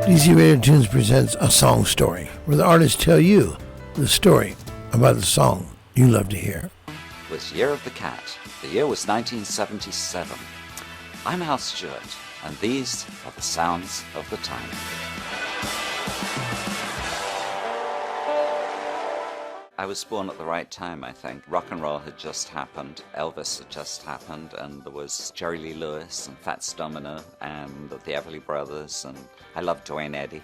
DZRadio Tunes presents A Song Story, where the artists tell you the story about the song you love to hear. It was Year of the Cat. The year was 1977. I'm Al Stewart, and these are the sounds of the time. I was born at the right time, I think. Rock and roll had just happened, Elvis had just happened, and there was Jerry Lee Lewis and Fats Domino and the Everly Brothers, and I loved Dwayne Eddy.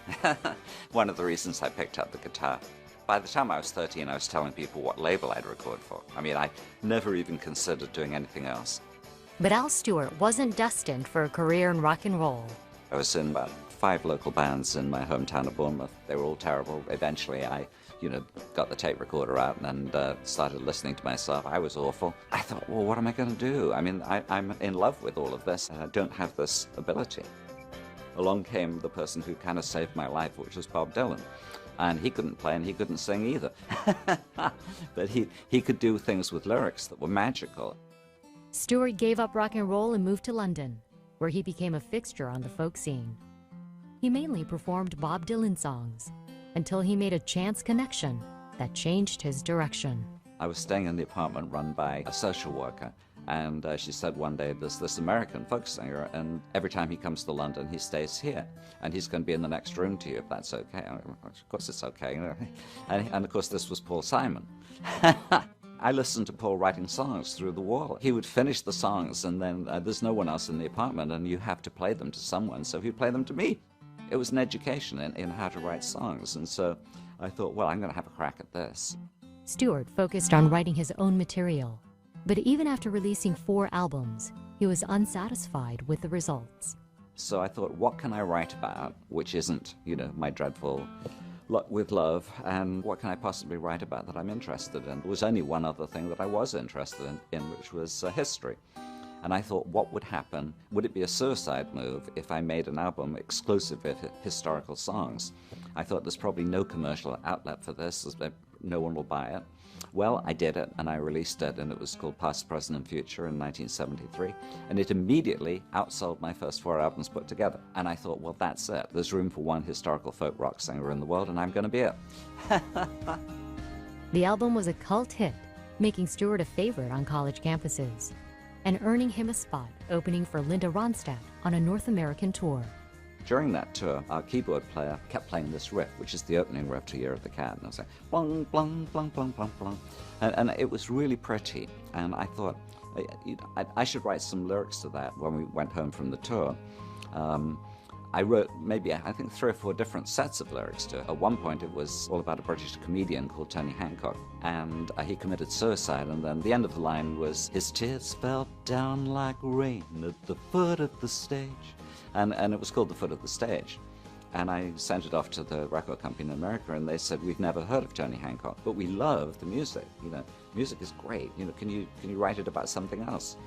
One of the reasons I picked up the guitar. By the time I was 13, I was telling people what label I'd record for. I mean, I never even considered doing anything else. But Al Stewart wasn't destined for a career in rock and roll. I was in about 5 local bands in my hometown of Bournemouth. They were all terrible. Eventually, I got the tape recorder out and started listening to myself. I was awful. I thought, well, what am I going to do? I mean, I'm in love with all of this, and I don't have this ability. Along came the person who kind of saved my life, which was Bob Dylan. And he couldn't play and he couldn't sing either. But he could do things with lyrics that were magical. Stewart gave up rock and roll and moved to London, where he became a fixture on the folk scene. He mainly performed Bob Dylan songs, until he made a chance connection that changed his direction. I was staying in the apartment run by a social worker, and she said one day, there's this American folk singer, and every time he comes to London, he stays here, and he's going to be in the next room to you, if that's okay. Of course it's okay. And of course this was Paul Simon. I listened to Paul writing songs through the wall. He would finish the songs, and then there's no one else in the apartment, and you have to play them to someone, so he'd play them to me. It was an education in how to write songs, and so I thought, well, I'm going to have a crack at this. Stewart focused on writing his own material, but even after releasing 4 albums, he was unsatisfied with the results. So I thought, what can I write about which isn't, my dreadful luck with love, and what can I possibly write about that I'm interested in? There was only one other thing that I was interested in which was history. And I thought, what would happen? Would it be a suicide move if I made an album exclusive of historical songs? I thought there's probably no commercial outlet for this, no one will buy it. Well, I did it, and I released it, and it was called Past, Present, and Future in 1973, and it immediately outsold my first 4 albums put together. And I thought, well, that's it. There's room for one historical folk rock singer in the world, and I'm going to be it. The album was a cult hit, making Stewart a favorite on college campuses, and earning him a spot opening for Linda Ronstadt on a North American tour. During that tour, our keyboard player kept playing this riff, which is the opening riff to Year of the Cat. And I was like, blung, blung, blung, blung, blung, blung. And it was really pretty. And I thought, I should write some lyrics to that when we went home from the tour. I wrote maybe, I think, 3 or 4 different sets of lyrics to it. At one point, it was all about a British comedian called Tony Hancock, and he committed suicide, and then the end of the line was, his tears fell down like rain at the foot of the stage. And it was called The Foot of the Stage. And I sent it off to the record company in America, and they said, we've never heard of Tony Hancock, but we love the music. Music is great. Can you write it about something else?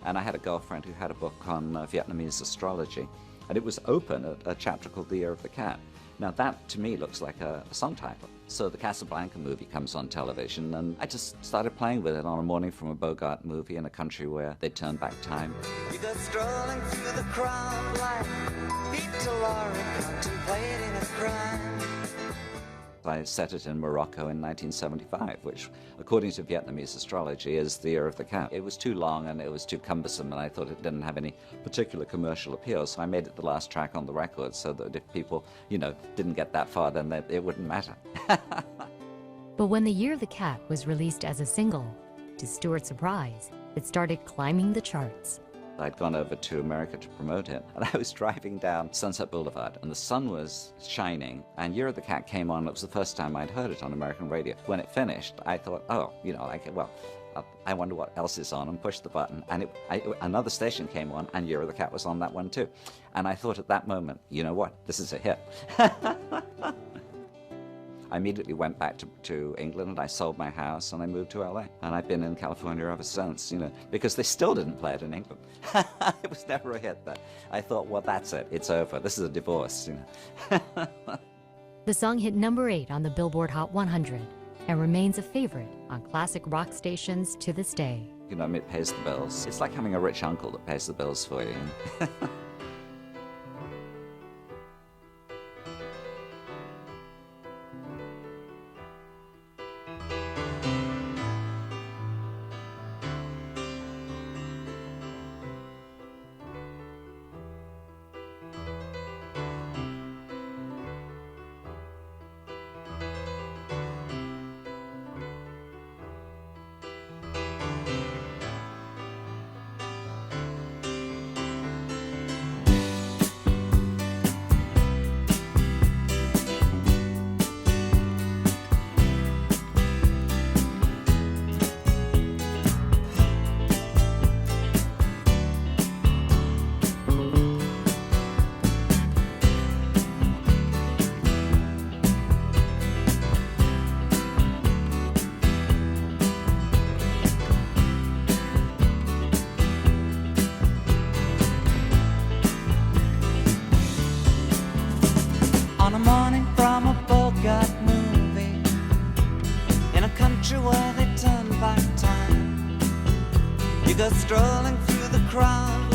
And I had a girlfriend who had a book on Vietnamese astrology, and it was open at a chapter called The Year of the Cat. Now that, to me, looks like a song title. So the Casablanca movie comes on television, and I just started playing with it on a morning from a Bogart movie in a country where they turned back time. You go strolling through the crowd like Peter Lorre contemplating a crime. I set it in Morocco in 1975, which, according to Vietnamese astrology, is the Year of the Cat. It was too long and it was too cumbersome, and I thought it didn't have any particular commercial appeal, so I made it the last track on the record so that if people, didn't get that far, then it wouldn't matter. But when the Year of the Cat was released as a single, to Stewart's surprise, it started climbing the charts. I'd gone over to America to promote it, and I was driving down Sunset Boulevard, and the sun was shining, and Year of the Cat came on. It was the first time I'd heard it on American radio. When it finished, I thought, I wonder what else is on, and pushed the button, and another station came on, and Year of the Cat was on that one too. And I thought at that moment, you know what, this is a hit. I immediately went back to England, and I sold my house, and I moved to LA. And I've been in California ever since, because they still didn't play it in England. It was never a hit there. I thought, well, that's it. It's over. This is a divorce, The song hit number 8 on the Billboard Hot 100 and remains a favorite on classic rock stations to this day. It pays the bills. It's like having a rich uncle that pays the bills for you. country where they turn back time. You go strolling through the crowd